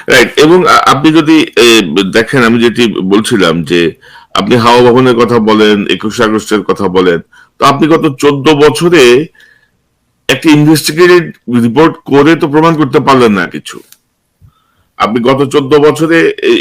Right. এবং আপনি যদি দেখেন, আমি যেটি বলছিলাম যে আপনি হাওয়া ভবনের কথা বলেন, 21 আগস্টের কথা বলেন, তো আপনি গত 14 বছরে একটা ইনভেস্টিগেটিভ রিপোর্ট করে তো প্রমাণ করতে পারলেন না কিছু। আপনি গত 14 বছরে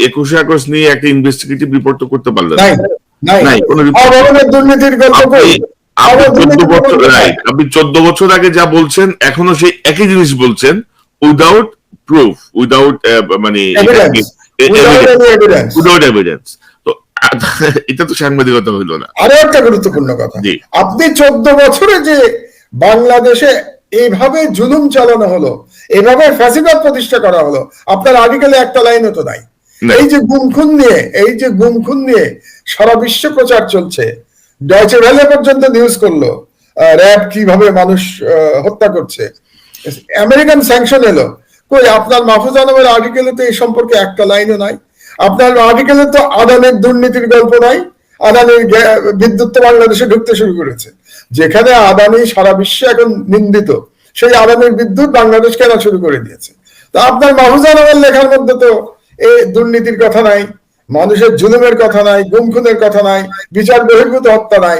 21 আগস্ট নিয়ে একটা ইনভেস্টিগেটিভ রিপোর্ট তো করতে পারলেন নাই, না। নাই। নাই কোনো হাওয়া রিপোর্ট। ভবনের দুর্নীতির গল্প আপনি কই? আপনি হাওয়া 14 দুর্নীতির বছর গল্প কোথায়? রাইট, আপনি 14 বছর আগে যা বলছেন এখনো সেই একই জিনিস বলছেন, উইদাউট প্রুফ, উইদাউট মানে evidence, without any evidence. Without evidence. তো এটা তো সাংবাদিকতা হইলো না। আরো একটা গুরুত্বপূর্ণ কথা, জি। আপনি 14 বছরে যে বাংলাদেশে এইভাবে জুলুম চালানো হলো, এভাবে ফ্যাসিবাদ প্রতিষ্ঠা করা হলো, আপনার আর্টিকেলে একটা লাইনও তো নাই। এই যে গুমখুন নিয়ে সারা বিশ্ব প্রচার চলছে, ডয়চে ভেলে পর্যন্ত নিউজ করলো র‍্যাব কিভাবে মানুষ হত্যা করছে, আমেরিকান স্যাংশন এলো, কই আপনার মাহফুজ আলমের আর্টিকেলে তো এই সম্পর্কে একটা লাইনও নাই। আপনার আর্টিকেলে তো আদানের দুর্নীতির গল্প নাই। আদানির বিদ্যুৎ তো বাংলাদেশে ঢুকতে শুরু করেছে, যেখানে আদানি সারা বিশ্বে এখন নিন্দিত, সেই আদানির বিদ্যুৎ বাংলাদেশ কেনা শুরু করে দিয়েছে। তো আপনার মাহফুজ আলমের লেখার মধ্যে তো এই দুর্নীতির কথা নাই, মানুষের জুলুমের কথা নাই, গুম খুনের কথা নাই, বিচার বহির্ভূত হত্যা নাই।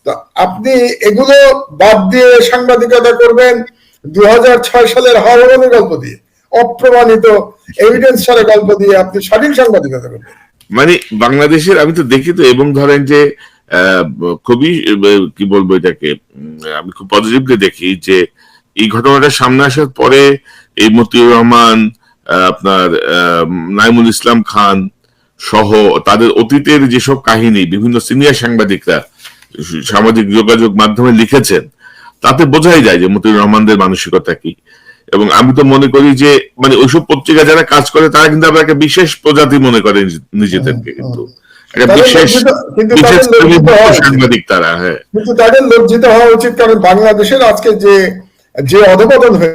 তো আপনি এগুলো বাদ দিয়ে সাংবাদিকতা করবেন 2006 সালের হাওয়া ভবনের গল্প দিয়ে, অপ্রমাণিত এভিডেন্স ছাড়া গল্প দিয়ে আপনি সঠিক সাংবাদিকতা করবেন। মানে বাংলাদেশের আমি তো দেখি তো, এবং ধরেন যে খুবই কি বলবো এটাকে, আমি খুব পজিটিভলি দেখি যে এই ঘটনাটা সামনে আসার পরে এই মতিউর রহমান, আপনার নাইমুল ইসলাম খান সহ তাদের অতীতের যেসব কাহিনী বিভিন্ন সিনিয়র সাংবাদিকরা সামাজিক যোগাযোগ মাধ্যমে লিখেছেন, তাতে বোঝাই যায় যে মতিউর রহমানদের মানসিকতা কি। এবং আমি তো মনে করি যে মানে ওইসব পত্রিকা যারা কাজ করে তারা কিন্তু আবার একটা বিশেষ প্রজাতি মনে করে নিজেদেরকে, কিন্তু একটা বিশেষ সাংবাদিক তারা। হ্যাঁ, কিন্তু তাদের লজ্জিত হওয়া উচিত, কারণ বাংলাদেশের আজকে যে অধপতন হয়ে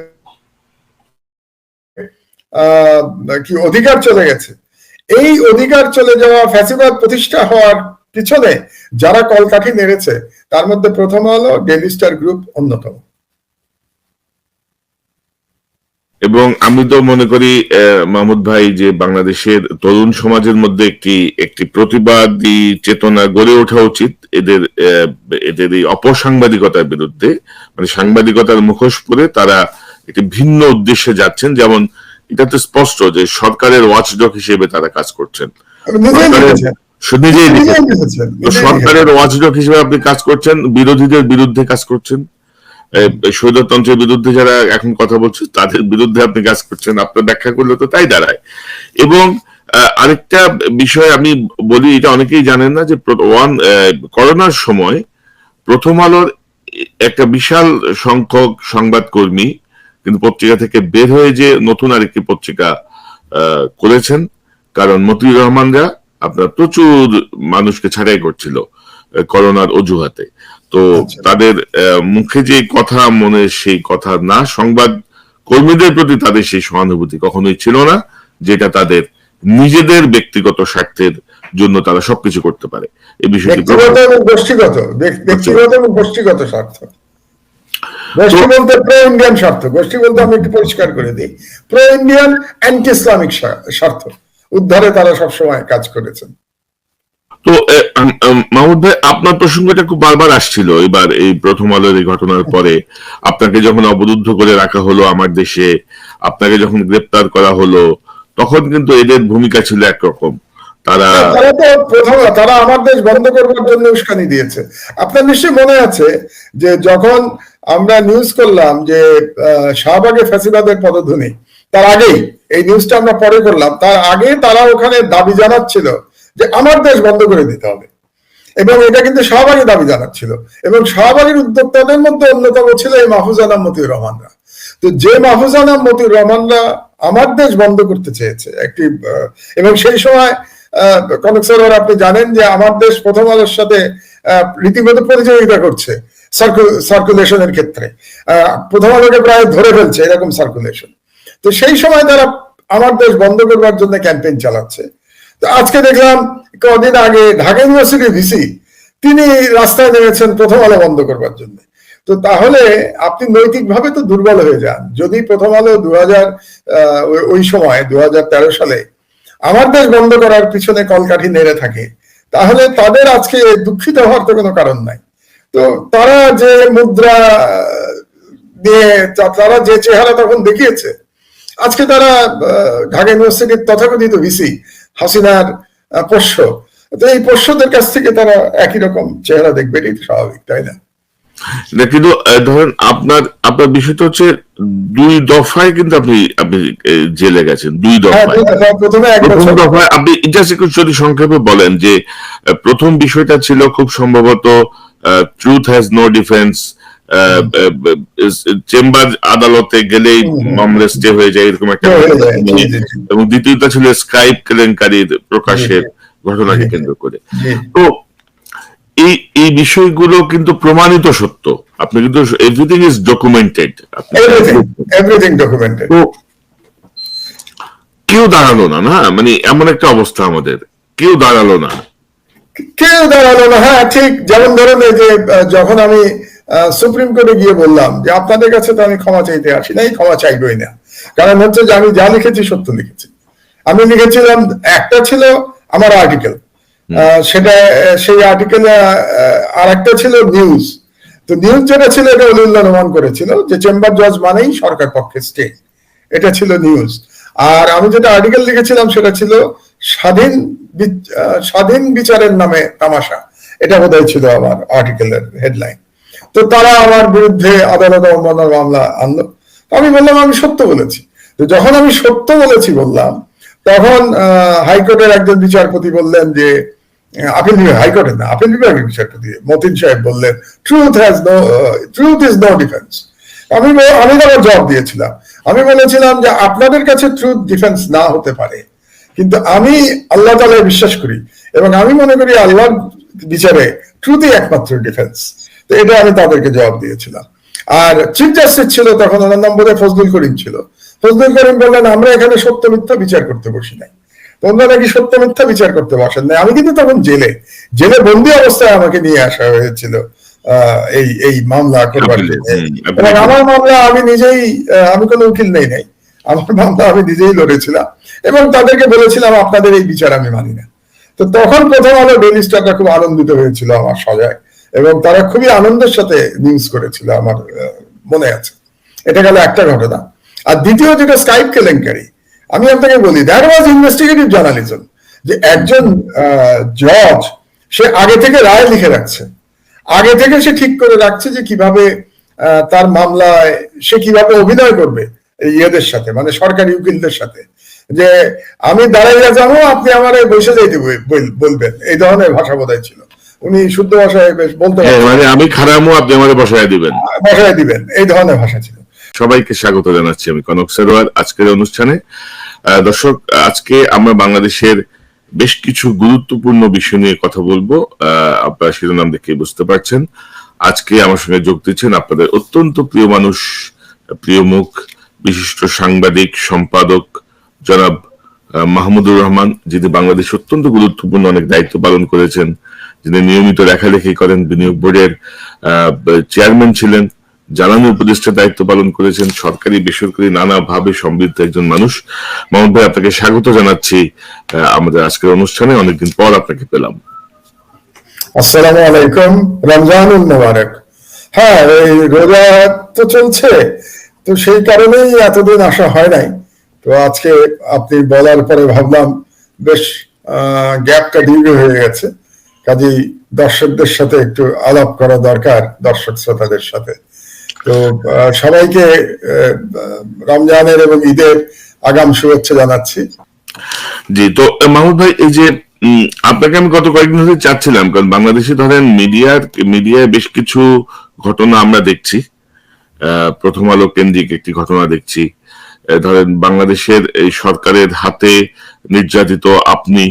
কি অধিকার চলে গেছে, এই অধিকার চলে যাওয়া, ফ্যাসিবাদ প্রতিষ্ঠা হওয়ার পিছনে যারা কলকাঠি নেড়েছে তার মধ্যে প্রথম হলো ডেইলি স্টার গ্রুপ অন্যতম। এবং আমি তো মনে করি মাহমুদ ভাই যে বাংলাদেশের তরুণ সমাজের মধ্যে একটি প্রতিবাদী চেতনা গড়ে ওঠা উচিত এদের এই অপসাংবাদিকতার বিরুদ্ধে। মানে সাংবাদিকতার মুখোশ পরে তারা একটি ভিন্ন উদ্দেশ্যে যাচ্ছেন, যেমন এটা তো স্পষ্ট যে সরকারের ওয়াচডগ হিসেবে তারা কাজ করছেন। সরকারের ওয়াচডগ হিসেবে আপনি কাজ করছেন, বিরোধীদের বিরুদ্ধে কাজ করছেন, স্বৈরতন্ত্রের বিরুদ্ধে যারা এখন কথা বলছে তাদের বিরুদ্ধে আপনি কাজ করছেন। আপনার ব্যাখ্যা করলে তো তাই দাঁড়ায়। এবং আরেকটা বিষয় আমি বলি, এটা অনেকেই জানেন না, যে করোনার সময় প্রথম আলোর একটা বিশাল সংখ্যক সংবাদকর্মী কিন্তু পত্রিকা থেকে বের হয়ে যে নতুন আরেকটি পত্রিকা করেছেন, কারণ মতিউর রহমানরা আপনার প্রচুর মানুষকে ছাঁটাই করছিল করোনার অজুহাতে। তো তাদের মুখে যে কথা, মনে সেই কথা না, সংবাদ কর্মীদের প্রতি তাদের সেই সহানুভূতি কখনোই ছিল না, যেটা তাদের নিজেদের ব্যক্তিগত স্বার্থের জন্য তারা সবকিছু করতে পারে। এই বিষয়টি ব্যক্তিগত এবং গোষ্ঠীগত স্বার্থ। গোষ্ঠী বলতে প্রো ইন্ডিয়ান স্বার্থ, গোষ্ঠী বলতে আমি একটু পরিষ্কার করে দিই, প্রো ইন্ডিয়ান অ্যান্টি ইসলামিক স্বার্থ উদ্ধারে তারা সবসময় কাজ করেছেন। তো মাহমুদ ভাই, আপনার প্রসঙ্গটা খুব বারবার আসছিল এবার এই প্রথম আলোর এই ঘটনার পরে। আপনাকে যখন অবরুদ্ধ করে রাখা হলো আমার দেশে, আপনাকে যখন গ্রেপ্তার করা হলো, তখন কিন্তু এদের ভূমিকা ছিল একরকম। তারা আমার দেশ বন্ধ করবার জন্য উস্কানি দিয়েছে। আপনার নিশ্চয়ই মনে আছে যে যখন আমরা নিউজ করলাম যে শাহবাগে ফ্যাসিবাদের পদধ্বনি, তার আগেই এই নিউজটা আমরা পরে করলাম, তার আগে তারা ওখানে দাবি জানাচ্ছিল যে আমার দেশ বন্ধ করে দিতে হবে, এবং এটা কিন্তু শাহবাগী দাবি জানাচ্ছিল, এবং শাহবাগের উদ্যোক্তাদের মধ্যে অন্যতম ছিল এই মাহফুজ আনাম মতিউর রহমানরা। তো যে মাহফুজ আনাম মতিউর রহমানরা আমার দেশ বন্ধ করতে চেয়েছে একটি, এবং সেই সময় কনক সরোয়ার আপনি জানেন যে আমার দেশ প্রথম আলোর সাথে রীতিমতো প্রতিযোগিতা করছে সার্কুলেশনের ক্ষেত্রে, প্রথম আলোকে প্রায় ধরে ফেলছে এরকম সার্কুলেশন। তো সেই সময় তারা আমার দেশ বন্ধ করবার জন্য ক্যাম্পেইন চালাচ্ছে। তো আজকে দেখলাম কদিন আগে ঢাকা ইউনিভার্সিটির ভিসি তিনি রাস্তায় নেমেছেন প্রথম আলো বন্ধ করবার জন্য। তো তাহলে আপনি নৈতিকভাবে তো দুর্বল হয়ে যান। যদি প্রথম আলো ওই সময় 2013 সালে আমার দেশ বন্ধ করার পিছনে কলকাঠি নেড়ে থাকে, তাহলে তাদের আজকে দুঃখিত হওয়ার তো কোনো কারণ নাই। তো তারা যে মুদ্রা দিয়ে তারা যে চেহারা তখন দেখিয়েছে, আজকে তারা ঢাকা ইউনিভার্সিটির তথাকথিত ভিসি হাসিনার পোষ্য, তো এই পোষ্যদের কাছ থেকে তারা একই রকম চেহারা দেখবে, এটাই স্বাভাবিক, তাই না? কিন্তু ধরেন আপনার বিষয়টা হচ্ছে 2 দফায় কিন্তু আপনি জেলে গেছেন, 2 দফায়। প্রথমে প্রথম দফায় আপনি জাস্ট একটু যদি সংক্ষেপে বলেন যে প্রথম বিষয়টা ছিল খুব সম্ভবত truth has no defence, chamber আদালতে গেলেই মামলা স্টে হয়ে যায়, এরকম একটা, এবং দ্বিতীয়টা ছিল স্কাইপ কেলেঙ্কারির প্রকাশের ঘটনাকে কেন্দ্র করে। তো এই বিষয়গুলো কিন্তু প্রমাণিত সত্য, আপনি কিন্তু everything is documented, everything documented. তো কেউ দাঁড়ালো না, না মানে এমন একটা অবস্থা, আমাদের কেউ দাঁড়ালো না। হ্যাঁ ঠিক, যেমন ধরুন এই যে যখন আমি সুপ্রিম কোর্টে গিয়ে বললাম যে আপনাদের কাছে তো আমি ক্ষমা চাইতে আসি নাই, ক্ষমা চাইবই না, কারণ হচ্ছে যে আমি যা লিখেছি সত্য লিখেছি। আমি লিখেছিলাম, একটা ছিল আমার আর্টিকেল, সেটা সেই আর্টিকেলে আর একটা ছিল নিউজ। তো নিউজ যেটা ছিল এটা অলিউল্লাহ রহমান করেছিল, যে চেম্বার জজ মানেই সরকার পক্ষে স্টে, এটা ছিল নিউজ। আর আমি যেটা আর্টিকেল লিখেছিলাম সেটা ছিল স্বাধীন বিচারের নামে তামাশা, এটা বোধহয় ছিল আমার আর্টিকেলের হেডলাইন। তো তারা আমার বিরুদ্ধে আদালত অবমাননার মামলা আনলো। আমি বললাম আমি সত্য বলেছি। তো যখন আমি সত্য বলেছি বললাম, তখন হাইকোর্টের একজন বিচারপতি বললেন যে হাইকোর্টের না, আপিল বিভাগের বিচারপতি মতিন সাহেব বললেন ট্রুথ ইজ নো ডিফেন্স। আমি আবার জবাব দিয়েছিলাম, আমি বলেছিলাম যে আপনাদের কাছে ট্রুথ ডিফেন্স না হতে পারে, কিন্তু আমি আল্লাহ তাআলায় বিশ্বাস করি এবং আমি মনে করি আল্লাহর বিচারে ট্রুথই একমাত্র ডিফেন্স। তো এটা আমি তাদেরকে জবাব দিয়েছিলাম। আর চিফ জাস্টিস ছিল তখন, ওনার নাম বোধহয় ফজলুল করিম ছিল। ফজলুল করিম বললেন আমরা এখানে সত্য মিথ্যা বিচার করতে বসি নাই। তোমরা নাকি সত্য মিথ্যা বিচার করতে বসেন নাই। আমি কিন্তু তখন জেলে বন্দি অবস্থায় আমাকে নিয়ে আসা হয়েছিল এই মামলা করবার জন্য। এবং আমার মামলা আমি নিজেই, আমি কোনো উকিল নেই নাই, আমার মামলা আমি নিজেই লড়েছিলাম এবং তাদেরকে বলেছিলাম আপনাদের এই বিচার আমি মানি না। তো তখন প্রথম আলো ডেইলি স্টারটা খুব আনন্দিত হয়েছিল আমার সাজায়, এবং তারা খুবই আনন্দের সাথে নিউজ করেছিল, আমার মনে আছে। এটা গেল একটা ঘটনা। আর দ্বিতীয় যেটা স্কাইপ কেলেঙ্কারি, আমি আপনাকে বলি দ্যাট ওয়াজ ইনভেস্টিগেটিভ জার্নালিজম, যে একজন জজ সে আগে থেকে রায় লিখে রাখছে, আগে থেকে সে ঠিক করে রাখছে যে কিভাবে তার মামলায় সে কিভাবে অভিনয় করবে ইয়েদের সাথে, মানে সরকারি উকিলদের সাথে, যে আমি দাঁড়াইয়া যাবো আপনি আমার বসে যাইতে বলবেন, এই ধরনের ভাষা বোধহয় ছিল। উনি শুদ্ধ ভাষায় বেশ বলতে মানে আমি খারামও আপনি আমাকে বসায় দিবেন, এই ধরনের ভাষা ছিল। সবাইকে স্বাগত জানাচ্ছি আমি কনক সরোয়ার আজকের অনুষ্ঠানে। দর্শক, আজকে আমরা বাংলাদেশের বেশ কিছু গুরুত্বপূর্ণ বিষয় নিয়ে কথা বলবো। আপনারা শিরোনাম দেখে বুঝতে পারছেন। আজকে আমার সঙ্গে যোগ দিচ্ছেন আপনাদের অত্যন্ত প্রিয় মানুষ, প্রিয় মুখ, বিশিষ্ট সাংবাদিক সম্পাদক জনাব মাহমুদুর রহমান, যিনি বাংলাদেশ অত্যন্ত গুরুত্বপূর্ণ অনেক দায়িত্ব পালন করেছেন, যিনি নিয়মিত লেখালেখি করেন, বিনিয়োগ বোর্ডের চেয়ারম্যান ছিলেন, জ্বালানি উপদেষ্টার দায়িত্ব পালন করেছেন, সরকারি বেসরকারি নানাভাবে সমৃদ্ধ একজন মানুষ। মাহমুদ ভাই, আপনাকে স্বাগত জানাচ্ছি আমাদের আজকের অনুষ্ঠানে। অনেকদিন পর আপনাকে পেলাম। আসসালামু আলাইকুম, রমজানুল মুবারক। হ্যাঁ, এই রোজা তো চলছে, তো সেই কারণেই এতদিন আসা হয় নাই। তো আজকে আপনি বলার পরে ভাবলাম বেশ গ্যাপটা দীর্ঘ হয়ে গেছে, কাজেই দর্শকদের সাথে একটু আলাপ করা দরকার, দর্শক শ্রোতাদের সাথে। তো সবাইকে রমজানের এবং ঈদের আগাম শুভেচ্ছা জানাচ্ছি। জি, তো মাহমুদ ভাই, এই যে আপনাকে আমি গত কয়েকদিন ধরে চাচ্ছিলাম, কারণ বাংলাদেশে ধরেন মিডিয়ায় বেশ কিছু ঘটনা আমরা দেখছি। প্রথম আলো কেন্দ্রিক একটি ঘটনা দেখছি, ধরেন বাংলাদেশের এই সরকারের হাতে নির্যাতিত আপনি,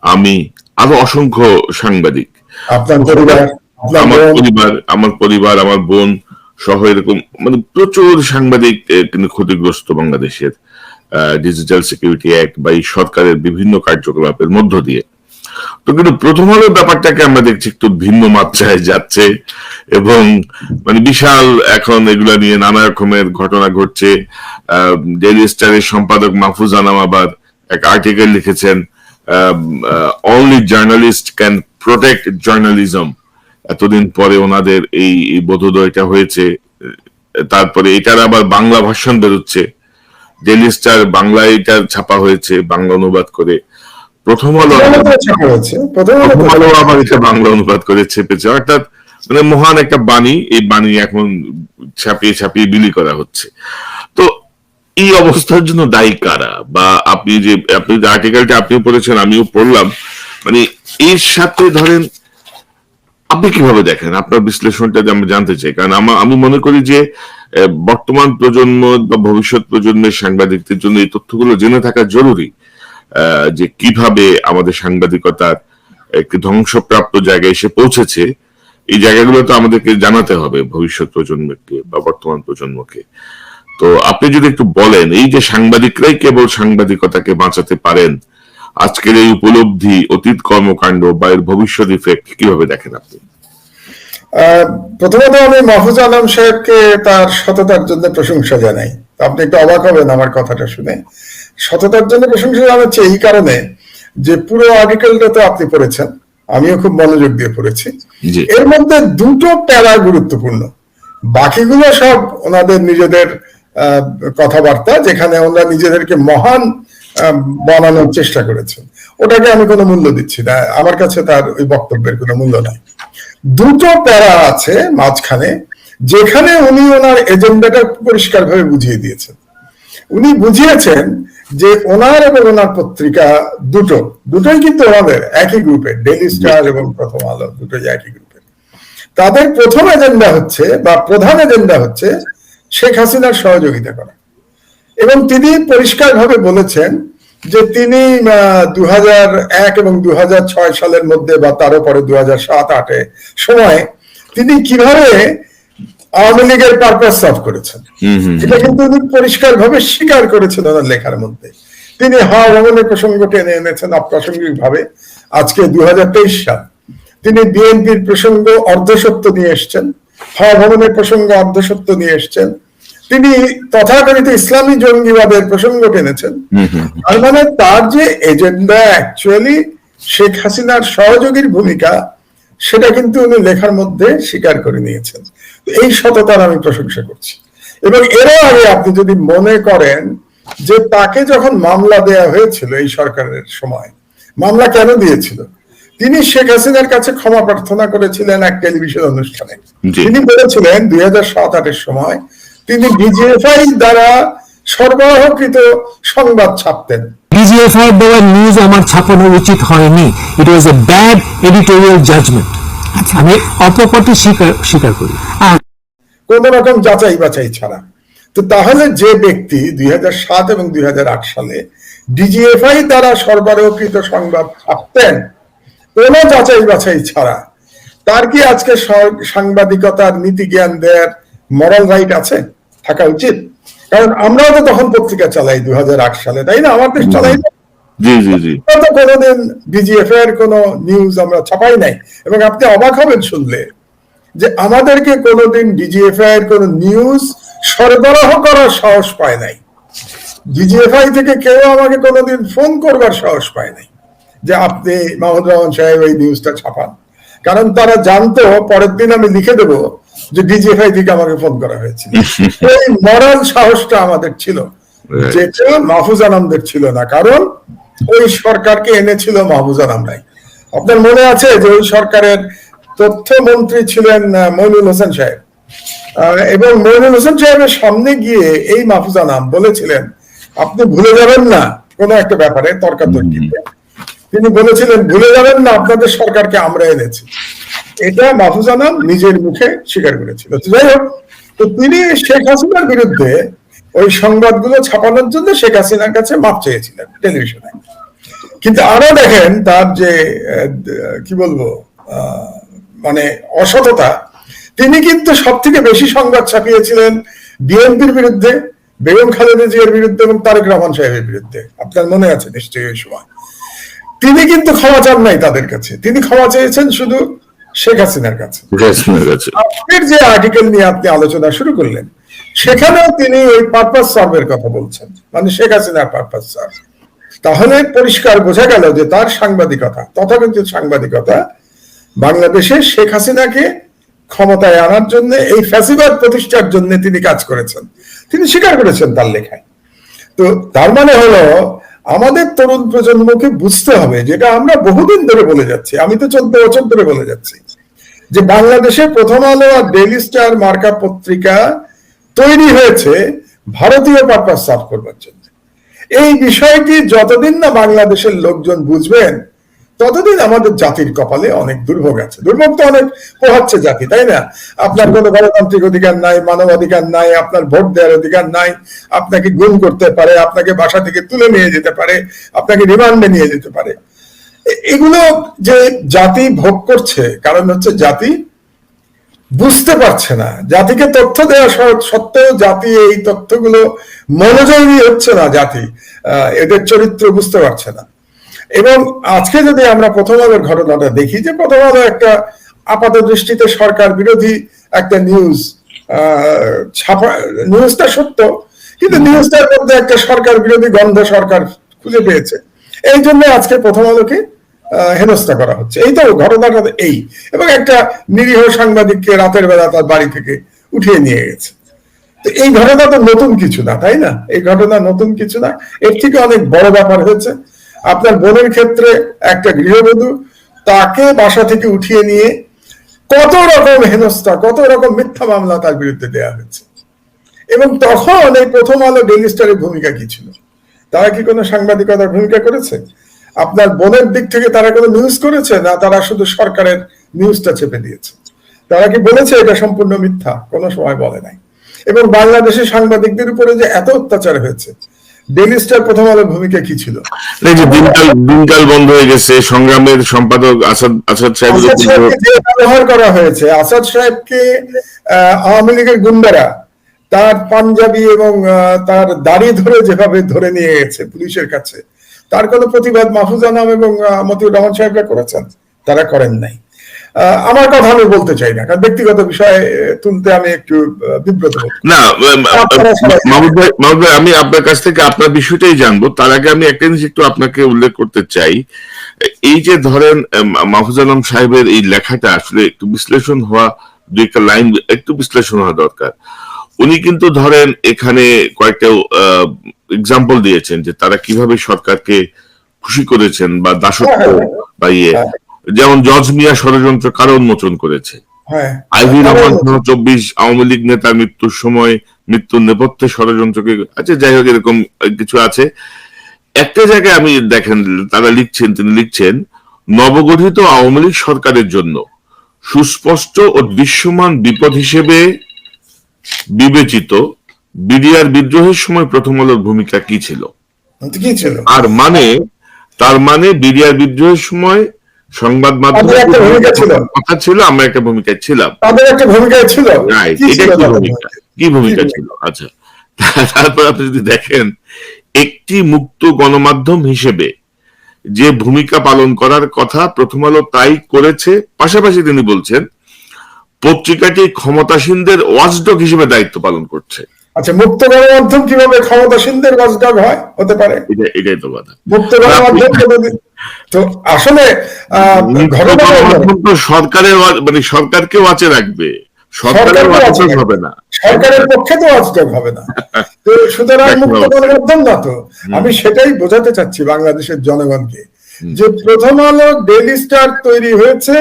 আমি, আরো অসংখ্য সাংবাদিক, আমার পরিবার, আমার বোন সহ এরকম মানে প্রচুর সাংবাদিক কিন্তু ক্ষতিগ্রস্ত বাংলাদেশের ডিজিটাল সিকিউরিটি অ্যাক্ট বা এই সরকারের বিভিন্ন কার্যকলাপের মধ্য দিয়ে। তো কিন্তু প্রথম আলোর ব্যাপারটাকে আমরা দেখছি একটু ভিন্ন মাত্রায় যাচ্ছে, এবং মানে বিশাল এখন এগুলা নিয়ে নানা রকমের ঘটনা ঘটছে। ডেইলি স্টারের সম্পাদক মাহফুজ আনাম আবার এক আর্টিকেল লিখেছেন, only journalist can protect journalism. এতদিন পরে ওনাদের এই বোধোদয়টা হয়েছে। তারপরে এটার আবার বাংলা ভার্সন বেরোচ্ছে, ডেইলি স্টার বাংলায় এটা ছাপা হয়েছে বাংলা অনুবাদ করে। প্রথম আলো আবার এটা বাংলা অনুবাদ করে ছেপেছে। অর্থাৎ মানে মহান একটা বাণী, এই বাণী এখন ছাপিয়ে ছাপিয়ে বিলি করা হচ্ছে। তো এই অবস্থার জন্য দায়ী কারা? বা আপনি যে আর্টিকেলটা আপনিও পড়েছেন, আমিও পড়লাম, মানে এর সাথে ধরেন আপনি কিভাবে দেখেন? আপনার বিশ্লেষণটা আমি জানতে চাই, কারণ আমি মনে করি যে বর্তমান প্রজন্ম বা ভবিষ্যৎ প্রজন্মের সাংবাদিকদের জন্য এই তথ্যগুলো জেনে থাকা জরুরি, যে কিভাবে আমাদের সাংবাদিকতার একটি ধ্বংসপ্রাপ্ত জায়গায় এসে পৌঁছেছে। এই জায়গাগুলো তো আমাদেরকে জানাতে হবে ভবিষ্যৎ প্রজন্মকে বা বর্তমান প্রজন্মকে। তো আপনি যদি একটু বলেন, এই যে সাংবাদিকরাই কেবল সাংবাদিকতাকে বাঁচাতে পারেন, আজকের এই উপলব্ধি, অতীত কর্মকাণ্ড বা এর ভবিষ্যৎ ইফেক্ট কিভাবে দেখেন আপনি? প্রথমত আমি মাহফুজ আনাম সাহেবকে তার সততার জন্য প্রশংসা জানাই। আপনি একটু অবাক হবেন আমার কথাটা শুনে। সততার জন্য প্রশংসা জানাচ্ছি এই কারণে যে পুরো আর্টিকেলটা তো আপনি পড়েছেন, আমিও খুব মনোযোগ দিয়ে পড়েছি। এর মধ্যে দুটো প্যারা গুরুত্বপূর্ণ, বাকিগুলো সব ওনাদের নিজেদের কথাবার্তা, যেখানে ওনারা নিজেদেরকে মহান বানানোর চেষ্টা করেছেন। ওটাকে আমি কোনো মূল্য দিচ্ছি না, আমার কাছে তার ওই বক্তব্যের কোনো মূল্য নাই। দুটো প্যারা আছে মাঝখানে, যেখানে উনি ওনার এজেন্ডাটা পরিষ্কারভাবে বুঝিয়ে দিয়েছেন। উনি বুঝিয়েছেন যে ওনার এবং ওনার পত্রিকা দুটোই কিন্তু ওনাদের একই গ্রুপের, ডেইলি স্টার এবং প্রথম আলো দুটোই একই গ্রুপের। তাদের প্রথম এজেন্ডা হচ্ছে বা প্রধান এজেন্ডা হচ্ছে শেখ হাসিনার সহযোগিতা করা। এবং তিনি পরিষ্কারভাবে বলেছেন যে তিনি 2001 এবং 2006 সালের মধ্যে বা তারও পরে 2007-08 সময় তিনি কিভাবে আওয়ামী লীগের পারপাস সার্ভ করেছেন, এটা কিন্তু উনি পরিষ্কারভাবে স্বীকার করেছেন ওনার লেখার মধ্যে। তিনি হাওয়া ভবনের প্রসঙ্গ টেনে এনেছেন অপ্রাসঙ্গিক ভাবে। আজকে 2023 সাল, তিনি বিএনপির প্রসঙ্গ অর্ধসত্য নিয়ে এসছেন, হাওয়া ভবনের প্রসঙ্গ অর্ধসত্য নিয়ে এসছেন, তিনি তথাকথিত ইসলামী জঙ্গিবাদের প্রসঙ্গ টেনেছেন। আর মানে তার যে এজেন্ডা অ্যাকচুয়ালি শেখ হাসিনার সহযোগীর ভূমিকা, সেটা কিন্তু উনি লেখার মধ্যে স্বীকার করে নিয়েছেন। এই সততার আমি প্রশংসা করছি। এবং এরও আগে আপনি যদি মনে করেন যে তাকে যখন মামলা দেয়া হয়েছিল এই সরকারের সময়, মামলা কেন দিয়েছিল? তিনি শেখ হাসিনার কাছে ক্ষমা প্রার্থনা করেছিলেন এক টেলিভিশন অনুষ্ঠানে। তিনি বলেছিলেন 2007-08 সময় তিনি ডিজিএফআই দ্বারা সরবরাহকৃত সংবাদ ছাপতেন। ডিজিএফআই দেওয়া নিউজ আমার ছাপানো উচিত হয়নি, ইট ওয়াজ এ ব্যাড এডিটোরিয়াল জাজমেন্ট। আমি অপরপক্ষে স্বীকার করি, কোন রকম যাচাই বাছাই ছাড়া। তো তাহলে যে ব্যক্তি 2007 এবং 2008 সালে ডিজিএফআই দ্বারা সরবরাহকৃত সংবাদ ছাপতেন কোন যাচাই বাছাই ছাড়া, তার কি আজকে সাংবাদিকতার নীতি জ্ঞান দেওয়ার মরাল রাইট আছে, থাকা উচিত? কারণ আমরাও তো তখন পত্রিকা চালাই 2008 সালে, তাই না? আমার দেশ চালাই না, কোনোদিন ডিজিএফআই এর কোন নিউজ আমরা ছাপাই নাই। এবং আপনি অবাক হবেন শুনলে যে আমাদেরকে কোনোদিন ডিজিএফআই এর কোন নিউজ সরবরাহ করার সাহস পায় নাই। ডিজিএফআই থেকে কেউ আমাকে কোনোদিন ফোন করবার সাহস পায় নাই যে আপনি মাহমুদ রহমান সাহেব এই নিউজটা ছাপান। কারণ তারা জানতো পরের দিন আমি লিখে দেবো যে ডিজিএফআই থেকে আমাকে ফোন করা হয়েছিল। এই মরাল সাহসটা আমাদের ছিল, যেটা মাহফুজ আনামদের ছিল না। কারণ ওই সরকারকে এনেছিল মাহফুজ আনামরাই। আপনার মনে আছে যে ওই সরকারের তথ্যমন্ত্রী ছিলেন মইনুল হোসেন সাহেব, এবং মইনুল হোসেন সাহেবের সামনে গিয়ে এই মাহফুজ আনাম বলেছিলেন আপনি ভুলে যাবেন না কোন একটা ব্যাপারে তর্কাতর্কিতে, তিনি বলেছিলেন ভুলে যাবেন না আপনাদের সরকারকে আমরা এনেছি। এটা মাহফুজ আনাম নিজের মুখে স্বীকার করেছিল। যাই হোক, তো তিনি শেখ হাসিনার বিরুদ্ধে ওই সংবাদগুলো ছাপানোর জন্য শেখ হাসিনার কাছে মাপ চেয়েছিলেন টেলিভিশনে। কিন্তু আরো দেখেন তার যে কি বলবো মানে অসততা, তিনি কিন্তু সব থেকে বেশি সংবাদ ছাপিয়েছিলেন বিএনপির বিরুদ্ধে, বেগম খালেদা জিয়ার বিরুদ্ধে এবং তারেক রহমান সাহেবের বিরুদ্ধে। আপনার মনে আছে নিশ্চয়ই ওই সময়। তিনি কিন্তু ক্ষমা চান নাই তাদের কাছে, তিনি ক্ষমা চেয়েছেন শুধু শেখ হাসিনার কাছে। আজকের যে আর্টিকেল নিয়ে আপনি আলোচনা শুরু করলেন, সেখানেও তিনি ওই পারপাস সার্ভের কথা বলছেন, মানে শেখ হাসিনার পারপাস সার্ভ। তাহলে পরিষ্কার বোঝা গেল যে তার সাংবাদিকতা, তথাকথিত সাংবাদিকতা, বাংলাদেশে শেখ হাসিনাকে ক্ষমতায় আনার জন্য, এই ফ্যাসিবাদ প্রতিষ্ঠার জন্য তিনি কাজ করেছেন, তিনি স্বীকার করেছেন তার লেখায়। তো তার মানে হলো আমাদের তরুণ প্রজন্মকে বুঝতে হবে, যেটা আমরা বহুদিন ধরে বলে যাচ্ছি, আমি তো 14 বছর ধরে বলে যাচ্ছি, যে বাংলাদেশে প্রথম আলো আর ডেইলি স্টার মার্কা পত্রিকা তৈরি হয়েছে ভারতীয় পারপাস সার্ভ করবার জন্য। এই বিষয়টি যতদিন না বাংলাদেশের লোকজন বুঝবেন, ততদিন আমাদের জাতির কপালে অনেক দুর্ভোগ আছে। দুর্ভোগ তো অনেক পোহাচ্ছে জাতি, তাই না? আপনার কোনো গণতান্ত্রিক অধিকার নাই, মানবাধিকার নাই, আপনার ভোট দেওয়ার অধিকার নাই, আপনাকে গুম করতে পারে, আপনাকে বাসা থেকে তুলে নিয়ে যেতে পারে, আপনাকে রিমান্ডে নিয়ে যেতে পারে। এগুলো যে জাতি ভোগ করছে, কারণ হচ্ছে জাতি বুঝতে পারছে না, জাতিকে তথ্য দেওয়া সত্ত্বেও জাতি এই তথ্যগুলো মনোযোগী হচ্ছে না, জাতি এদের চরিত্র বুঝতে পারছে না। এবং আজকে যদি আমরা প্রথম আলোর ঘটনাটা দেখি, যে প্রথম আলো একটা আপাত দৃষ্টিতে সরকার বিরোধী একটা নিউজ ছাপা, নিউজটা সত্য, কিন্তু নিউজটার মধ্যে একটা সরকার বিরোধী গন্ধ সরকার খুঁজে পেয়েছে, এই জন্য আজকে প্রথম আলোকে হেনস্থা করা হচ্ছে। এই তো ঘটনাটা এই, এবং একটা নিরীহ সাংবাদিককে রাতের বেলা তার বাড়ি থেকে উঠিয়ে নিয়ে গেছে। তো এই ঘটনা তো নতুন কিছু না, তাই না? এই ঘটনা নতুন কিছু না, এর থেকে অনেক বড় ব্যাপার হয়েছে। আপনার বোনের ক্ষেত্রে একটা গৃহবধূ, তাকে বাসা থেকে উঠিয়ে নিয়ে কত রকম হেনস্থা, কত রকম মিথ্যা মামলা তার বিরুদ্ধে দেওয়া হয়েছে। এবং তখন এই প্রথম আলো ডেইলি স্টারের ভূমিকা কি ছিল? তারা কি কোনো সাংবাদিকতার ভূমিকা করেছে? আপনার বোনের দিক থেকে তারা কোনো নিউজ করেছে? না, তারা শুধু সরকারের নিউজটা চেপে দিয়েছে। তারা কি বলেছে এটা সম্পূর্ণ মিথ্যা? কোনো সময় বলে নাই। এবং বাংলাদেশের সাংবাদিকদের উপরে যে এত অত্যাচার হয়েছে, ডেইলি স্টার প্রথম আলোর ভূমিকা কি ছিল? দিনকাল বন্ধ হয়ে গেছে, সংগ্রামের সম্পাদক আসাদ সাহেবকে যে ব্যবহার করা হয়েছে, আসাদ সাহেবকে আওয়ামী লীগের গুন্ডারা তার পাঞ্জাবি এবং তার দাড়ি ধরে যেভাবে ধরে নিয়ে গেছে পুলিশের কাছে, তার কোনো প্রতিবাদ মাহফুজা নাম এবং মতিউর রহমান সাহেবরা করেছেন? তারা করেন নাই। আমার কথা আমি বলতে চাই না, কারণ ব্যক্তিগত বিষয়ে তুলতে আমি একটু বিব্রত হই। না মাহমুদ ভাই, আমি আপনার কাছ থেকে আপনার বিষয়টাই জানবো। তার আগে আমি একটা জিনিস একটু আপনাকে উল্লেখ করতে চাই। এই যে ধরেন মাহফুজা আলম সাহেবের এই লেখাটা আসলে একটু বিশ্লেষণ হওয়া, দুই একটা লাইন একটু বিশ্লেষণ হওয়া দরকার। উনি কিন্তু ধরেন এখানে কয়েকটা এক্সাম্পল দিয়েছেন যে তারা কিভাবে সরকারকে খুশি করেছেন বা দাসত্ব বা ইয়ে, যেমন জজ মিয়া ষড়যন্ত্র কারো উন্মোচন করেছে, আইভি রহমান 24 আওয়ামী লীগ নেতার মৃত্যুর নেপথ্যে ষড়যন্ত্রকে, আচ্ছা যাই হোক এরকম কিছু আছে। একটা জায়গায় আমি দেখেন তিনি লিখছেন নবগঠিত আওয়ামী লীগ সরকারের জন্য সুস্পষ্ট ও দৃশ্যমান বিপদ হিসেবে বিবেচিত বিডিআর বিদ্রোহের সময় প্রথম আলোর ভূমিকা কি ছিল? আর তার মানে বিডিআর বিদ্রোহের সময় সংবাদ মাধ্যমের কথা ছিল, আমরা একটা ভূমিকায় ছিলাম, তাদের একটা ভূমিকায় ছিল। কি ভূমিকা ছিল? আচ্ছা, তারপর আপনি যদি দেখেন একটি মুক্ত গণমাধ্যম হিসেবে যে ভূমিকা পালন করার কথা প্রথম আলো তাই করেছে। পাশাপাশি তিনি বলছেন পত্রিকাটি ক্ষমতাসীনদের ওয়াচডগ হিসেবে দায়িত্ব পালন করছে। আচ্ছা, মুক্ত গণমাধ্যম কিভাবে ক্ষমতাসীনদের ওয়াচডগ হতে পারে? এটাই তো কথা। মুক্ত গণমাধ্যম তো আসলে সরকারের মানে সরকারকে ওয়াচে রাখবে, সরকারের ওয়াচডগ হবে না, সরকারের পক্ষে তো ওয়াচডগ হবে না। তো সুতরাং মুক্ত গণমাধ্যম না তো। আমি সেটাই বোঝাতে চাচ্ছি বাংলাদেশের জনগণকে, যে প্রথম আলো ডেইলি স্টার তৈরি হয়েছে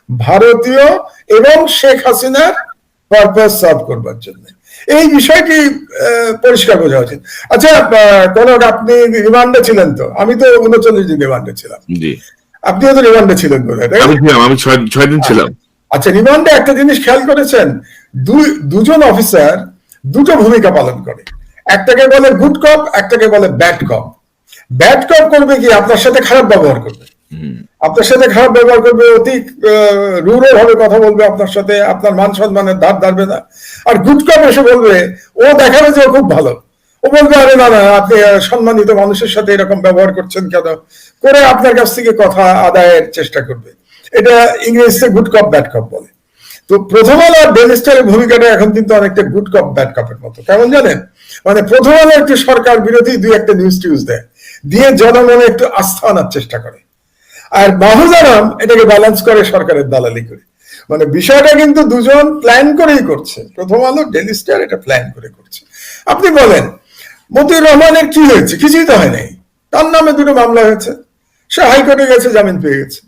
ভারতীয় এবং শেখ হাসিনার পারপাস সার্ভ করবার জন্য। এই বিষয়টি পরিষ্কার বোঝা উচিত। আচ্ছা কনক, আপনি রিমান্ডে ছিলেন তো? আমি তো 39 দিন রিমান্ডে ছিলাম, আপনিও তো রিমান্ডে ছিলেন বোধ হয়? আমি 6 দিন ছিলাম। আচ্ছা, রিমান্ডে একটা জিনিস খেয়াল করেছেন, দুজন অফিসার দুটো ভূমিকা পালন করে, একটাকে বলে গুড কপ, একটাকে বলে ব্যাড কপ। ব্যাড কপ করবে কি? আপনার সাথে খারাপ ব্যবহার করবে, আপনার সাথে খারাপ ব্যবহার করবে, অতি রূঢ় ভাবে কথা বলবে আপনার সাথে, আপনার মান সম্মানের ধার ধারবে না। আর গুড কপ এসে বলবে, ও দেখাবে যে ও খুব ভালো, ও বলবে আরে না না, আপনি সম্মানিত মানুষের সাথে এরকম ব্যবহার করছেন কেন, করে আপনার কাছ থেকে কথা আদায়ের চেষ্টা করবে। এটা ইংরেজিতে গুড কপ ব্যাড কপ বলে। তো প্রথম আলো আর ডেইলি স্টারের ভূমিকাটা এখন কিন্তু অনেকটা গুড কপ ব্যাড কপের মতো। কেমন জানেন, মানে প্রথম আলো একটু সরকার বিরোধী দুই একটা নিউজ টিউজ দেয়, দিয়ে জনমনে একটু আস্থা আনার চেষ্টা করে, আর মাহফুজ আনাম এটাকে ব্যালেন্স করে সরকারের দালালি করে। মানে বিষয়টা কিন্তু দুজন প্ল্যান করেই করছে, প্রথম আলো ডেইলি স্টার এটা প্ল্যান করে করছে। আপনি বলেন মতিউর রহমানের কি হয়েছে? কিছুই তো হয় নাই, তার নামে দুটো মামলা হয়েছে, সে হাইকোর্টে গেছে, জামিন পেয়ে গেছে।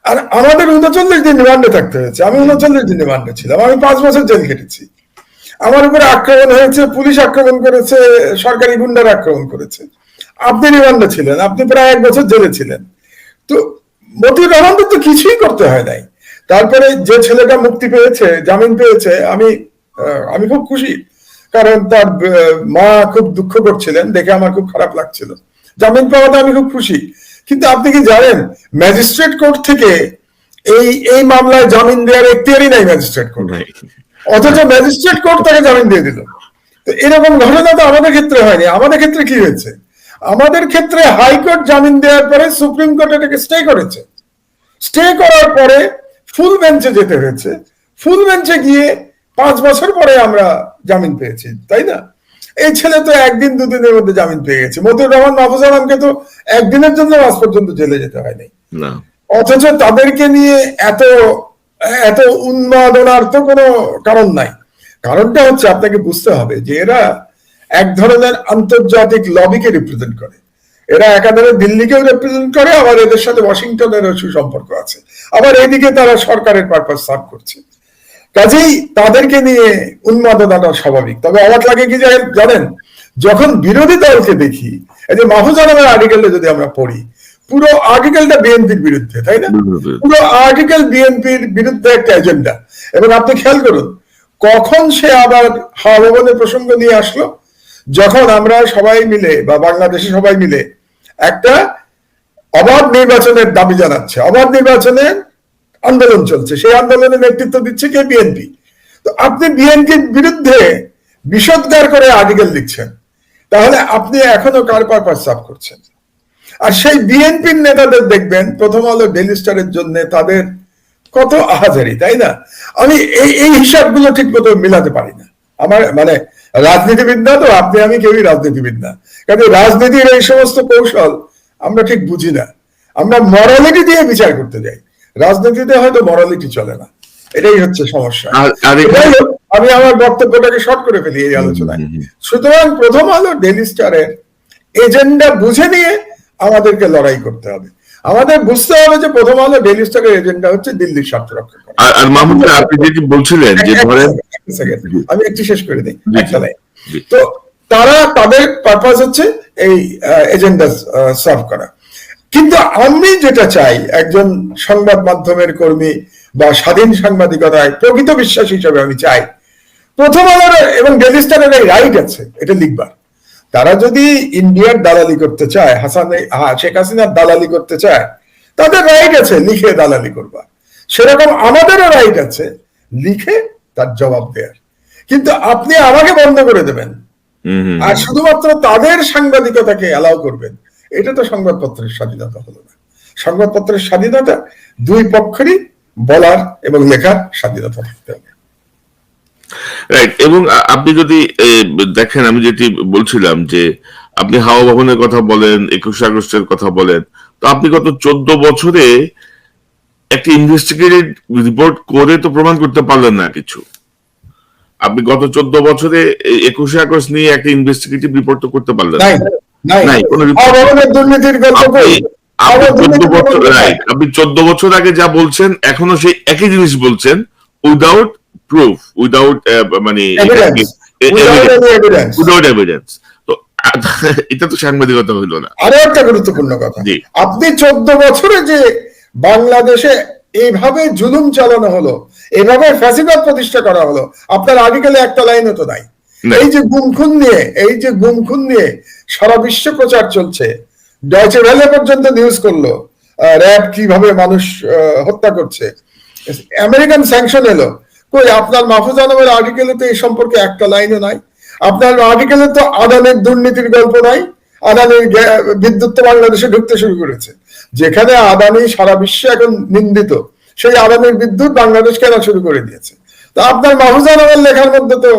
আর আমাদের 39 দিন রিমান্ডে থাকতে হয়েছে। আমি 39 দিন রিমান্ডে ছিলাম, আমি 5 বছর জেল কেটেছি। আমার উপরে আক্রমণ হয়েছে, পুলিশ আক্রমণ করেছে, সরকারি গুন্ডার আক্রমণ করেছে। আপনি রিমান্ডে ছিলেন, আপনি প্রায় 1 বছর জেলে ছিলেন। তো মতিউর রহমানদের তো কিছুই করতে হয় নাই। তারপরে যে ছেলেটা মুক্তি পেয়েছে, জামিন পেয়েছে, আমি খুব খুশি, কারণ তার মা খুব দুঃখ করছিলেন, দেখে আমার খুব খারাপ লাগছিল। জামিন পাওয়াতে আমি খুব খুশি। কিন্তু আপনি কি জানেন, ম্যাজিস্ট্রেট কোর্ট থেকে এই মামলায় জামিন দেওয়ার এখতিয়ারই নাই ম্যাজিস্ট্রেট কোর্ট, অথচ ম্যাজিস্ট্রেট কোর্ট তাকে জামিন দিয়ে দিল। তো এরকম ঘটনা তো আমাদের ক্ষেত্রে হয়নি। আমাদের ক্ষেত্রে কি হয়েছে? আমাদের ক্ষেত্রে হাইকোর্ট জামিন দেওয়ার পরে সুপ্রিম কোর্ট এটাকে স্টে করেছে। স্টে করার পরে ফুল বেঞ্চে যেতে হয়েছে, ফুল বেঞ্চে গিয়ে 5 বছর পরে আমরা জামিন পেয়েছি, তাই না? এই ছেলে তো 1 দিন 2 দিনের মধ্যে জামিন পেয়ে গেছে। মতিউর রহমান, মাহফুজ আলমকে তো 1 দিনের জন্য আজ পর্যন্ত জেলে যেতে হয়নি, অথচ তাদেরকে নিয়ে এত এত উন্মাদনার তো কোনো কারণ নাই। কারণটা হচ্ছে আপনাকে বুঝতে হবে যে এরা এক ধরনের আন্তর্জাতিক লবিকে রিপ্রেজেন্ট করে। এরা একাধারে দিল্লিকেও রিপ্রেজেন্ট করে, আবার এদের সাথে ওয়াশিংটনেরও সুসম্পর্ক আছে, আবার এদিকে তারা সরকারের পারপাস সার্ভ করছে। কাজেই তাদেরকে নিয়ে উন্মাদনাটা স্বাভাবিক। তবে অবাক লাগে কি জানেন, যখন বিরোধী দলকে দেখি, এই যে মাহফুজ আলমের আর্টিকেলটা যদি আমরা পড়ি, পুরো আর্টিকেলটা বিএনপির বিরুদ্ধে, তাই না? পুরো আর্টিকেল বিএনপির বিরুদ্ধে একটা এজেন্ডা। এবং আপনি খেয়াল করুন, কখন সে আবার হাওয়া ভবনের প্রসঙ্গ নিয়ে আসলো, যখন আমরা সবাই মিলে বা বাংলাদেশে সবাই মিলে একটা অবাধ নির্বাচনের দাবি জানাচ্ছে, অবাধ নির্বাচনের আন্দোলন চলছে, সেই আন্দোলনের নেতৃত্ব দিচ্ছে কে? বিএনপি। তো আপনি বিএনপির বিরুদ্ধে বিষোদ্গার করে আর্টিকেল লিখছেন, তাহলে আপনি এখনো কার পারপাস সার্ভ করছেন? আর সেই বিএনপির নেতাদের দেখবেন প্রথম আলো ডেইলি স্টারের জন্য তাদের কত আহাজারি, তাই না? আমি এই হিসাবগুলো ঠিক মতো মিলাতে পারি না। আমার মানে রাজনীতিবিদ না তো, আপনি আমি কেউই রাজনীতিবিদ না, কারণ রাজনীতির এই সমস্ত কৌশল আমরা ঠিক বুঝি না। আমরা মরালিটি দিয়ে বিচার করতে যাই, রাজনীতিতে হয়তো মরালিটি চলে না, এটাই হচ্ছে সমস্যা। আমি আমার বক্তব্যটাকে শর্ট করে ফেলি এই আলোচনায়। সুতরাং প্রথম আলো ডেইলি স্টারের এজেন্ডা বুঝে নিয়ে আমাদেরকে লড়াই করতে হবে। আমাদের বুঝতে হবে যে প্রথম আলো ডেইলি স্টারের এজেন্ডা হচ্ছে দিল্লির স্বার্থ রক্ষা করা। আর মাহমুদ আপনি যেটি বলছিলেন যে ধরেন, আমি একটু শেষ করে দিই একটা লাইন। তো তারা তাদের পারপাস হচ্ছে এই এজেন্ডা সার্ভ করা। কিন্তু আমি যেটা চাই, একজন সংবাদ মাধ্যমের কর্মী বা স্বাধীন সাংবাদিকতায় প্রকৃত বিশ্বাস হিসেবে আমি চাই প্রথম আলোর এবং ডেইলি স্টারের এই রাইট আছে এটা লিখবার। তারা যদি ইন্ডিয়ার দালালি করতে চায়, শেখ হাসিনার দালালি করতে চায়, তাদের রাইট আছে লিখে দালালি করবার। সেরকম আমাদেরও রাইট আছে লিখে তার জবাব দেওয়ার। কিন্তু আপনি আমাকে বন্ধ করে দেবেন আর শুধুমাত্র তাদের সাংবাদিকতাকে অ্যালাউ করবেন, এটা তো সংবাদপত্রের স্বাধীনতা হলো না। সংবাদপত্রের স্বাধীনতা দুই পক্ষেরই বলার এবং লেখার স্বাধীনতা থাকতে হবে। রাইট। এবং আপনি যদি দেখেন, আমি যেটি বলছিলাম যে আপনি হাওয়া ভবনের কথা বলেন, 21 আগস্টের কথা বলেন, তো আপনি গত 14 বছরে একটা ইনভেস্টিগেটিভ রিপোর্ট করে তো প্রমাণ করতে পারলেন না কিছু। আপনি গত 14 বছরে 21 আগস্ট নিয়ে একটা ইনভেস্টিগেটিভ রিপোর্ট তো করতে পারলেন না। আপনি 14 বছর আগে যা বলছেন এখনো সেই একই জিনিস বলছেন, উইদাউট প্রুফ, উইদাউট মানে উইদাউট এভিডেন্স। তো এটা তো সাংবাদিকতা হইল না। আরো একটা গুরুত্বপূর্ণ কথা, আপনি 14 বছরে যে বাংলাদেশে এইভাবে জুলুম চালানো হলো, এভাবে ফ্যাসিবাদ প্রতিষ্ঠা করা হলো, আপনার আর্টিকেলে একটা লাইনও তো নাই। এই যে গুম খুন নিয়ে সারা বিশ্ব প্রচার চলছে, ডয়চে ভেলে পর্যন্ত নিউজ করলো র‍্যাব কিভাবে মানুষ হত্যা করছে, আমেরিকান স্যাংশন এলো, কই আপনার মাহফুজ আলমের আর্টিকেলে তো এই সম্পর্কে একটা লাইনও নাই। আপনার আর্টিকেলে তো আদানের দুর্নীতির গল্প নাই, আদানির বিদ্যুৎ তো বাংলাদেশে ঢুকতে শুরু করেছে, যেখানে আদানি সারা বিশ্বে এখন নিন্দিত, সেই আদানির বিদ্যুৎ বাংলাদেশ কেনা শুরু করে দিয়েছে। তো আপনার মাহফুজা আনামের লেখার মধ্যে তো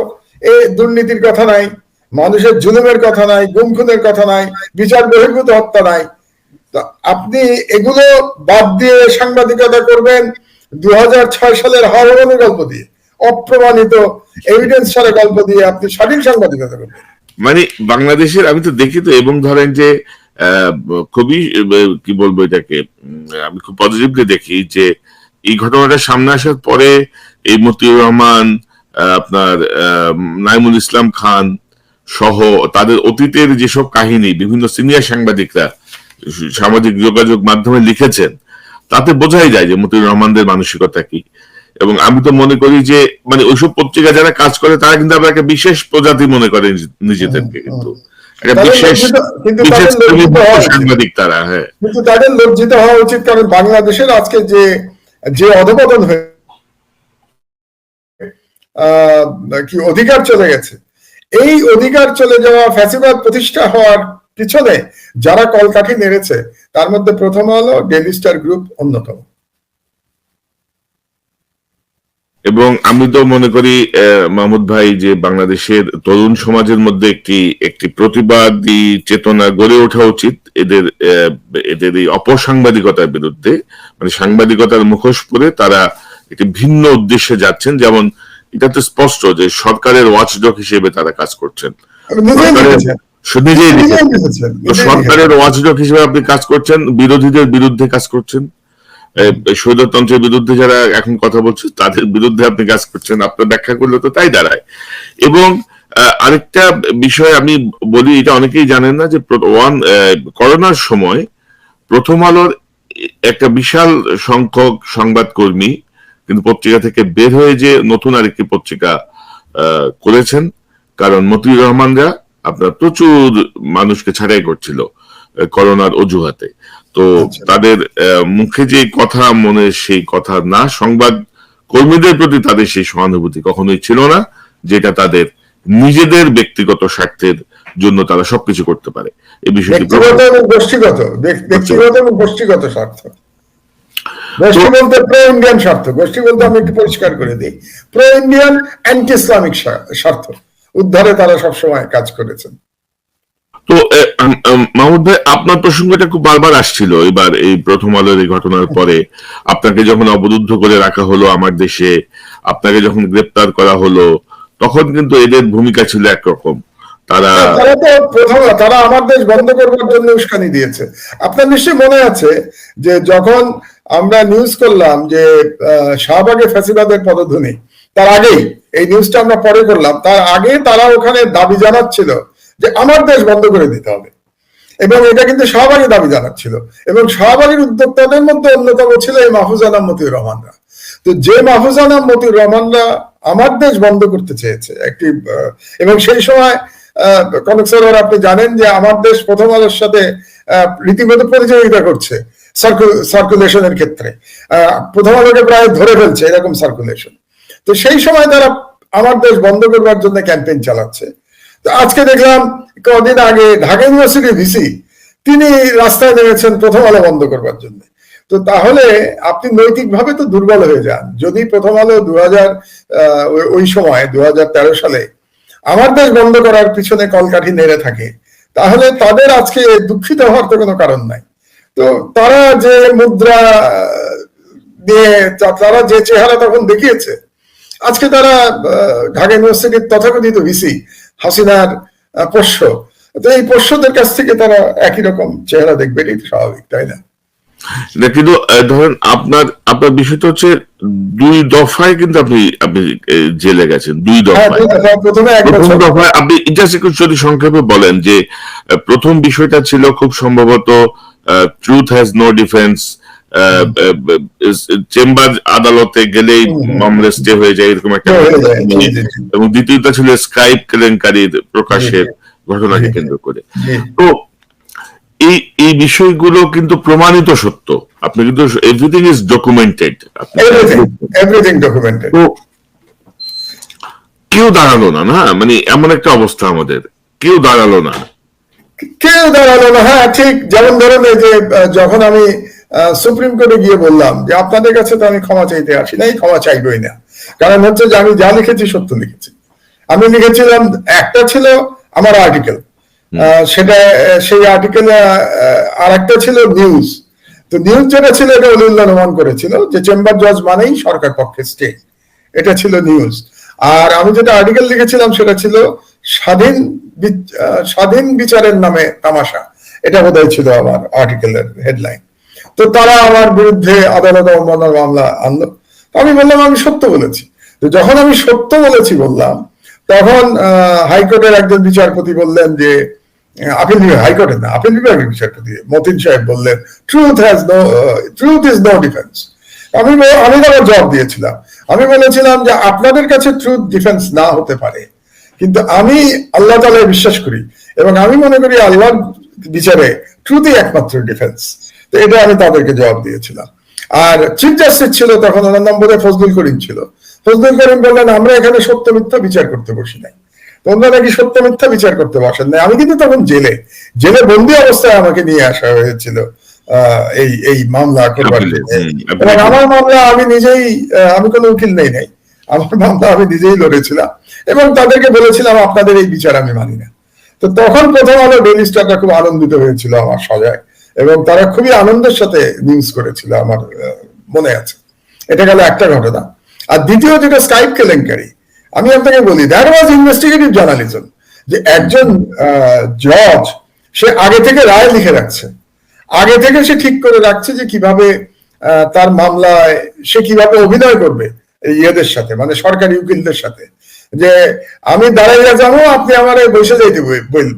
এই দুর্নীতির কথা নাই, মানুষের জুলুমের কথা নাই, গুম খুনের কথা নাই, বিচার বহির্ভূত হত্যা নাই। তো আপনি এগুলো বাদ দিয়ে সাংবাদিকতা করবেন 2006 সালের হাওড়ানের গল্প দিয়ে, অপ্রমাণিত এভিডেন্স ছাড়া গল্প দিয়ে আপনি স্বাধীন সাংবাদিকতা করবেন। মানে বাংলাদেশের আমি তো দেখি তো, এবং ধরেন যে খুবই কি বলবো এটাকে, আমি খুব পজিটিভলি দেখি যে এই ঘটনাটা সামনে আসার পরে এই মতিউর রহমান, আপনার নাইমুল ইসলাম খান সহ তাদের অতীতের যেসব কাহিনী বিভিন্ন সিনিয়র সাংবাদিকরা সামাজিক যোগাযোগ মাধ্যমে লিখেছেন, তাতে বোঝাই যায় যে মতিউর রহমানদের মানসিকতা কি। এবং আমি তো মনে করি যে মানে ওইসব পত্রিকা যারা কাজ করে তারা কিন্তু আবার একটা বিশেষ প্রজাতি মনে করে নিজেদেরকে, কিন্তু একটা বিশেষ সাংবাদিক তারা। হ্যাঁ, কিন্তু তাদের লজ্জিত হওয়া উচিত, কারণ বাংলাদেশের আজকে যে অধপতন হয়ে কি অধিকার চলে গেছে, এই অধিকার চলে যাওয়া, ফ্যাসিবাদ প্রতিষ্ঠা হওয়ার পিছনে যারা কলকাঠি নেড়েছে তার মধ্যে প্রথম হলো ডেইলি স্টার গ্রুপ অন্যতম। এবং আমি তো মনে করি মাহমুদ ভাই যে বাংলাদেশের তরুণ সমাজের মধ্যে একটি প্রতিবাদী চেতনা গড়ে ওঠা উচিত এদের এই অপসাংবাদিকতার বিরুদ্ধে। মানে সাংবাদিকতার মুখোশ পরে তারা একটি ভিন্ন উদ্দেশ্যে যাচ্ছেন, যেমন এটা তো স্পষ্ট যে সরকারের ওয়াচডগ হিসেবে তারা কাজ করছেন, সরকারের ওয়াচডগ হিসেবে আপনি কাজ করছেন, বিরোধীদের বিরুদ্ধে কাজ করছেন, স্বৈরতন্ত্রের বিরুদ্ধে যারা এখন কথা বলছে তাদের বিরুদ্ধে আপনি কাজ করছেন। আপনার ব্যাখ্যা করলে তো তাই দাঁড়ায়। এবং আরেকটা বিষয় আমি বলি, এটা অনেকেই জানেন না যে করোনার সময় প্রথম আলোর একটা বিশাল সংখ্যক সংবাদকর্মী কিন্তু পত্রিকা থেকে বের হয়ে যে নতুন আরেকটি পত্রিকা করেছেন, কারণ মতিউর রহমানরা আপনার প্রচুর মানুষকে ছাঁটাই করছিল করোনার অজুহাতে। তো তাদের মুখে যে কথা, মনে সেই কথা না, সংবাদ কর্মীদের প্রতি তাদের সেই সহানুভূতি কখনোই ছিল না, যেটা তাদের নিজেদের ব্যক্তিগত স্বার্থের জন্য তারা সবকিছু করতে পারে। এই বিষয়টি ব্যক্তিগত এবং গোষ্ঠীগত স্বার্থ। গোষ্ঠী বলতে প্রো ইন্ডিয়ান স্বার্থ, গোষ্ঠী বলতে আমি একটু পরিষ্কার করে দিই, প্রো ইন্ডিয়ান অ্যান্টি ইসলামিক স্বার্থ উদ্ধারে তারা সবসময় কাজ করেছেন। তো মাহমুদ ভাই, আপনার প্রসঙ্গটা খুব বারবার আসছিল এবার এই প্রথম আলোর এই ঘটনার পরে। আপনাকে যখন অবরুদ্ধ করে রাখা হলো আমার দেশে, আপনাকে যখন গ্রেপ্তার করা হলো, তখন কিন্তু এদের ভূমিকা ছিল একরকম। তারা আমার দেশ বন্ধ করবার জন্য উস্কানি দিয়েছে। আপনার নিশ্চয়ই মনে আছে যে যখন আমরা নিউজ করলাম যে শাহবাগে ফ্যাসিবাদের পদধ্বনি, তার আগেই এই নিউজটা আমরা পরে করলাম, তার আগে তারা ওখানে দাবি জানাচ্ছিল যে আমার দেশ বন্ধ করে দিতে হবে, এবং এটা কিন্তু শাহবাগী দাবি জানাচ্ছিল, এবং শাহবাগের উদ্যোক্তাদের মধ্যে অন্যতম ছিল এই মাহফুজ আনাম মতিউর রহমানরা। তো যে মাহফুজ আনাম মতিউর রহমানরা আমার দেশ বন্ধ করতে চেয়েছে একটি, এবং সেই সময় কনক স্যার আপনি জানেন যে আমার দেশ প্রথম আলোর সাথে রীতিমতো প্রতিযোগিতা করছে সার্কুলেশনের ক্ষেত্রে, প্রথম আলোকে প্রায় ধরে ফেলছে এরকম সার্কুলেশন। তো সেই সময় তারা আমার দেশ বন্ধ করবার জন্য ক্যাম্পেইন চালাচ্ছে। তো আজকে দেখলাম কদিন আগে ঢাকা ইউনিভার্সিটির ভিসি তিনি রাস্তায় নেমেছেন প্রথম আলো বন্ধ করবার জন্য। তো তাহলে আপনি নৈতিকভাবে তো দুর্বল হয়ে যান। যদি প্রথম আলো ওই সময় 2013 সালে আমার দেশ বন্ধ করার পিছনে কলকাঠি নেড়ে থাকে, তাহলে তাদের আজকে দুঃখিত হওয়ার তো কোনো কারণ নাই। তো তারা যে মুদ্রা দিয়ে, তারা যে চেহারা তখন দেখিয়েছে, আজকে তারা ঢাকা ইউনিভার্সিটির তথাকথিত ভিসি হাসিনার পোষ্য, তো এই পোষ্যদের কাছ থেকে তারা একই রকম চেহারা দেখবে, এটাই স্বাভাবিক, তাই না? কিন্তু ধরেন আপনার বিষয়টা হচ্ছে 2 দফায় কিন্তু আপনি জেলে গেছেন, 2 দফায়। প্রথম দফায় আপনি জাস্ট একটু যদি সংক্ষেপে বলেন যে প্রথম বিষয়টা ছিল খুব সম্ভবত truth has no defence, chamber আদালতে গেলেই মামলা স্টে হয়ে যায়, এরকম একটা, এবং দ্বিতীয়টা ছিল স্কাইপ কেলেঙ্কারির প্রকাশের ঘটনাকে কেন্দ্র করে। তো এই বিষয়গুলো কিন্তু প্রমাণিত সত্য, আপনি কিন্তু এভরিথিং ইজ ডকুমেন্টেড, কেউ দাঁড়ালো না, না মানে এমন একটা অবস্থা আমাদের, কেউ দাঁড়ালো না। হ্যাঁ ঠিক, যেমন ধরেন এই যে যখন আমি সুপ্রিম কোর্টে গিয়ে বললাম যে আপনাদের কাছে তো আমি ক্ষমা চাইতে আসি নাই, ক্ষমা চাইবই না, কারণ হচ্ছে যে আমি যা লিখেছি সত্য লিখেছি। আমি লিখেছিলাম, একটা ছিল আমার আর্টিকেল, সেটা সেই আর্টিকেলে আর একটা ছিল নিউজ। তো নিউজ যেটা ছিল এটা অলিউল্লাহ নোমান করেছিল, যে চেম্বার জজ মানেই সরকার পক্ষে স্টে, এটা ছিল নিউজ। আর আমি যেটা আর্টিকেল লিখেছিলাম সেটা ছিল স্বাধীন বিচারের নামে তামাশা, এটা বোধহয় ছিল আমার আর্টিকেলের হেডলাইন। তো তারা আমার বিরুদ্ধে আদালত অবমাননার মামলা আনলো। আমি বললাম আমি সত্য বলেছি। তো যখন আমি সত্য বলেছি বললাম, তখন হাইকোর্টের একজন বিচারপতি বললেন যে আপিল বিভাগ, হাইকোর্টের না, আপিল বিভাগের বিচারপতি মতিন সাহেব বললেন ট্রুথ ইজ নো ডিফেন্স। আমি তার জবাব দিয়েছিলাম, আমি বলেছিলাম যে আপনাদের কাছে ট্রুথ ডিফেন্স না হতে পারে, কিন্তু আমি আল্লাহ তাআলায় বিশ্বাস করি এবং আমি মনে করি আল্লাহর বিচারে ট্রুথই একমাত্র ডিফেন্স। তো এটা আমি তাদেরকে জবাব দিয়েছিলাম। আর চিফ জাস্টিস ছিল তখন, ওনার নাম বোধহয় ফজলুল করিম ছিল। ফজলুল করিম বললেন আমরা এখানে সত্য মিথ্যা বিচার করতে বসি নাই, তোমরা নাকি সত্য মিথ্যা বিচার করতে বসেন নাই। আমি কিন্তু তখন জেলে বন্দি অবস্থায় আমাকে নিয়ে আসা হয়েছিল এই মামলা করবার জন্য। এবং আমার মামলা আমি নিজেই, আমি কোনো উকিল নেই নাই, আমার মামলা আমি নিজেই লড়েছিলাম এবং তাদেরকে বলেছিলাম আপনাদের এই বিচার আমি মানি না। তো তখন প্রথম আলো ডেইলি স্টারটা খুব আনন্দিত হয়েছিল আমার সাজায়, এবং তারা খুবই আনন্দের সাথে নিউজ করেছিল, আমার মনে আছে। এটা গেল একটা ঘটনা। আর দ্বিতীয় যেটা স্কাইপ কেলেঙ্কারি, আমি আপনাকে বলি দ্যাট ওয়াজ ইনভেস্টিগেটিভ জার্নালিজম, যে একজন জজ সে আগে থেকে রায় লিখে রাখছে, আগে থেকে সে ঠিক করে রাখছে যে কিভাবে তার মামলায় সে কিভাবে অভিনয় করবে ইয়েদের সাথে, মানে সরকারি উকিলদের সাথে, যে আমি দাঁড়াইয়া যাবো আপনি আমার বসে যাইতে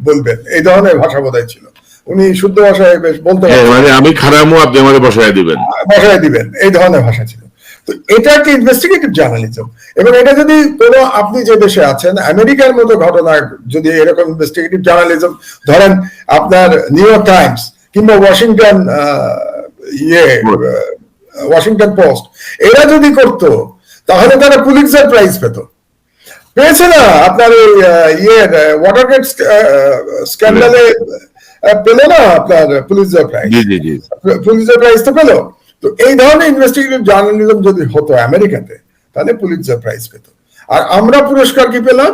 বলবেন, এই ধরনের ভাষা বোধহয় ছিল। উনি শুদ্ধ ভাষায় বেশ বলতে পারেন, মানে আমি খারাপও আপনি আমাকে বসায় দিবেন, এই ধরনের ভাষা ছিল। তো এটা একটা ইনভেস্টিগেটিভ জার্নালিজম। এবং এটা যদি কোনো, আপনি যে দেশে আছেন আমেরিকার মতো ঘটনা, যদি এরকম ইনভেস্টিগেটিভ জার্নালিজম ধরেন আপনার নিউ ইয়র্ক টাইমস কিংবা ওয়াশিংটন পোস্ট, এরা যদি করতো তাহলে তারা পুলিৎজার প্রাইজ পেয়েছে না, আপনার ওয়াটারগেট স্ক্যান্ডালে পেল না আপনার পুলিৎজার প্রাইজ তো পেল। তো এই ধরনের ইনভেস্টিগেটিভ জার্নালিজম যদি হতো আমেরিকাতে, তাহলে পুলিৎজার প্রাইজ পেত। আর আমরা পুরস্কার কি পেলাম?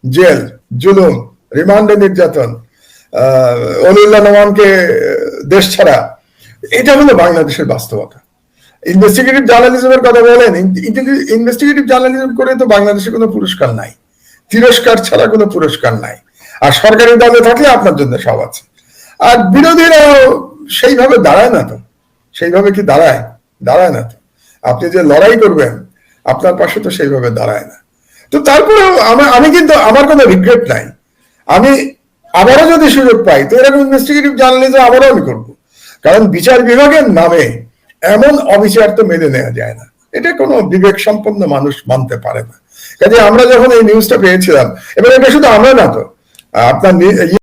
জেল, জুলুম, রিমান্ডে নির্যাতন, অলিউল্লাহ নোমানকে দেশ ছাড়া। এটা হলো বাংলাদেশের বাস্তবতা। ইনভেস্টিগেটিভ জার্নালিজমের কথা বলেন, ইনভেস্টিগেটিভ জার্নালিজম করে তো বাংলাদেশে কোনো পুরস্কার নাই, তিরস্কার ছাড়া কোনো পুরস্কার নাই। আর সরকারি দলে থাকলে আপনার জন্য সব আছে। আর বিরোধীরা সেইভাবে দাঁড়ায় না তো, সেইভাবে কি দাঁড়ায়? দাঁড়ায় না তো। আপনি যে লড়াই করবেন আপনার পাশে তো সেইভাবে দাঁড়ায় না। তো তারপরেও আমি কিন্তু আমার কোনো রিগ্রেট নাই। আমি আবারও যদি সুযোগ পাই তো এরকম ইনভেস্টিগেটিভ জার্নালিজম আবারও আমি করবো, কারণ বিচার বিভাগের নামে এমন অবিচার তো মেনে নেওয়া যায় না, এটা কোনো বিবেক সম্পন্ন মানুষ মানতে পারে না। কাজে আমরা যখন এই নিউজটা পেয়েছিলাম, এবার এটা শুধু আমরা না তো, আপনার